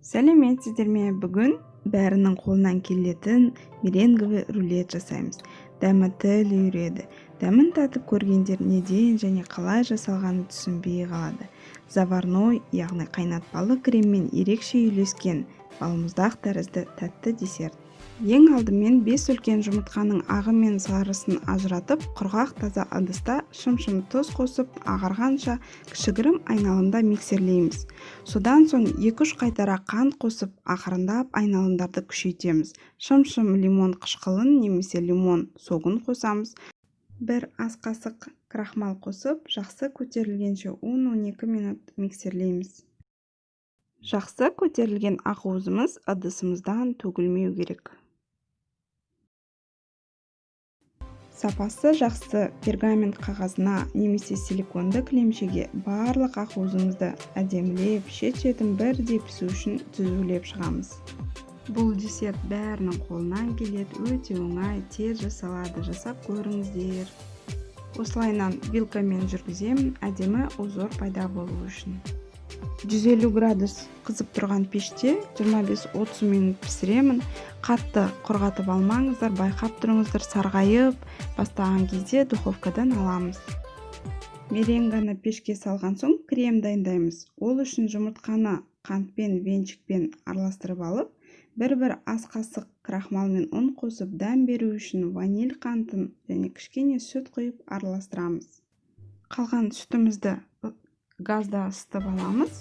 Сәлеметсіздер ме? Бүгін бәрінің қолынан келетін меренговый рулет жасаймыз. Дәмі тіл үйреді. Дәмін татып көргендер неден және қалай жасалғанын түсінбей қалады. Заварной, яғни қайнатпалы креммен ерекше үйлескен балмұздақ тәрізді тәтті десерт. Ең алдымен 5 үлкен жұмыртқаның ағы мен сарысын ажыратып, құрғақ таза ыдыста шым-шым тұз қосып, ағарғанша кішігірім айналымда миксерлейміз. Содан соң 2-3 қайтара қант қосып, ақырындап айналымдарды күшейтеміз. Шым-шым лимон қышқылын немесе лимон согын қосамыз. 1 ас қасық крахмал қосып, жақсы көтерілгенше 10-12 минут миксерлейміз. Жақсы көтерілген ақуызымыз ыдысымыздан төгілмеу керек. Сапасы жақсы пергамент қағазына немесе силиконды кілемшеге барлық ақуызымызды әдемілеп, шет-шетін бірдей пісу үшін түзулеп шығамыз. Бұл десерт бәрінің қолынан келеді, өте оңай, тез жасалады, жасап көріңіздер. Осылайынан вилкамен жүргіземін, әдемі узор пайда болу үшін. 150 градус қызып тұрған пеште 25-30 минут пісіремін. Қатты құрғатып алмаңыздар, байқап тұрыңыздар, сарғайып бастаған кезде духовкадан аламыз. Меренганы пешке салған соң крем дайындаймыз. Ол үшін жұмыртқаны қантпен, венчикпен араластырып алып, 1-1 ас қасық крахмал мен ұн қосып, дәм беру үшін ваниль қантын және кішкене сүт құйып араластырамыз. Қалған сүтімізді газда ысытып аламыз.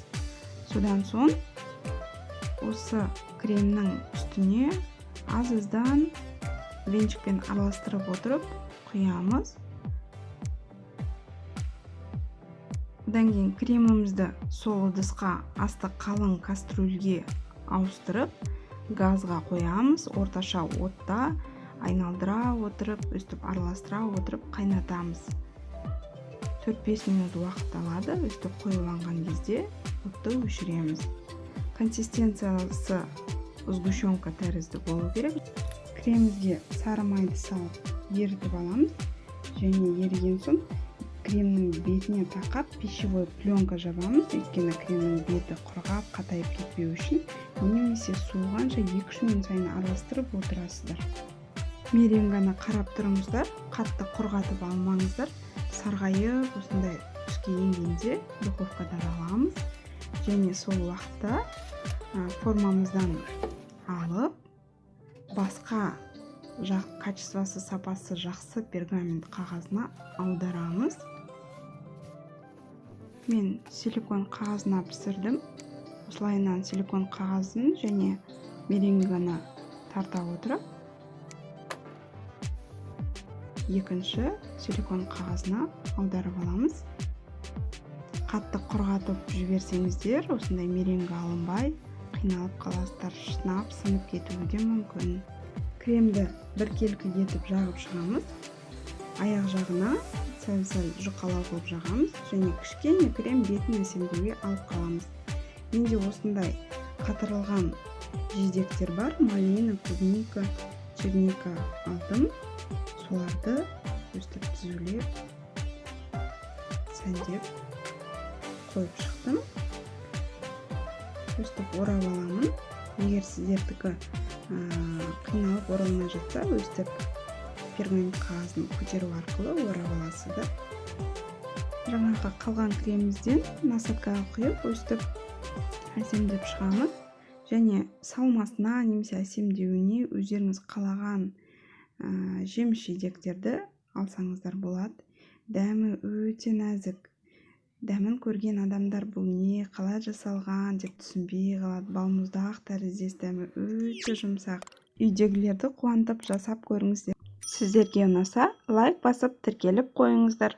Содан соң осы кремнің үстіне аз-аздан венчикпен араластырып отырып құямыз. Одан кейін кремімізді сол ыдысқа асты қалың кастрюльге ауыстырып, газға қоямыз. Орташа отта айналдыра отырып, өстіп араластыра отырып қайнатамыз. 4-5 минут уақыт алады. Өстіп қоюланған кезде отты өшіреміз. Консистенциясы сгущенка тәрізді болу керек. Кремімізге сары майды салып ерітіп аламыз. Және еріген соң кремнің бетіне тақап пищевой пленка жабамыз. Өйткені кремнің беті құрғап, қатайып кетпеу үшін, немесе суығанша 2-3 минут сайын араластырып отырасыздар. Меренганы қарап тұрыңыздар, қатты құрғатып алмаңыздар. Сарғайып, осындай түске енгенде духовкадан аламыз. Және сол уақытта формамыздан алып, басқа качествосы, сапасы жақсы пергамент қағазына аударамыз. Мен силикон қағазына пісірдім. Осылайынан силикон қағазын және меренганы тарта отырып, екінші силикон қағазына аударып аламыз. Қатты құрғатып жіберсеңіздер, осындай меренге алынбай, қиналып қаласыздар, шынап сынып кетуі де мүмкін. Кремді біркелкі етіп жағып шығамыз. Аяқ жағына сәл-сәл жұқалау қылып жағамыз және кішкене крем бетін әсемдеуге алып қаламыз. Менде осындай қатырылған жидектер бар. Малина, клубника, черника алдым. Соларды өстіп түзулеп, сәндеп қойып шықтым. Өстіп орап аламын. Егер сіздердікі қиналып оралмай жатса, өстіп пергамент қағазын көтеру арқылы орап аласыздар. Жаңағы қалған кремімізден насадкаға құйып, өстіп әсемдеп шығамыз. Және салмасына немесе әсемдеуіне өздеріңіз қалаған жеміс-жидектерді алсаңыздар болады. Дәмі өте нәзік. Дәмін көрген адамдар бұл не, қалай жасалған деп түсінбей қалады. Балмұздақ тәріздес, дәмі өте жұмсақ. Үйдегілерді қуантып жасап көріңіздер. Сіздерге ұнаса, лайк басып тіркеліп қойыңыздар.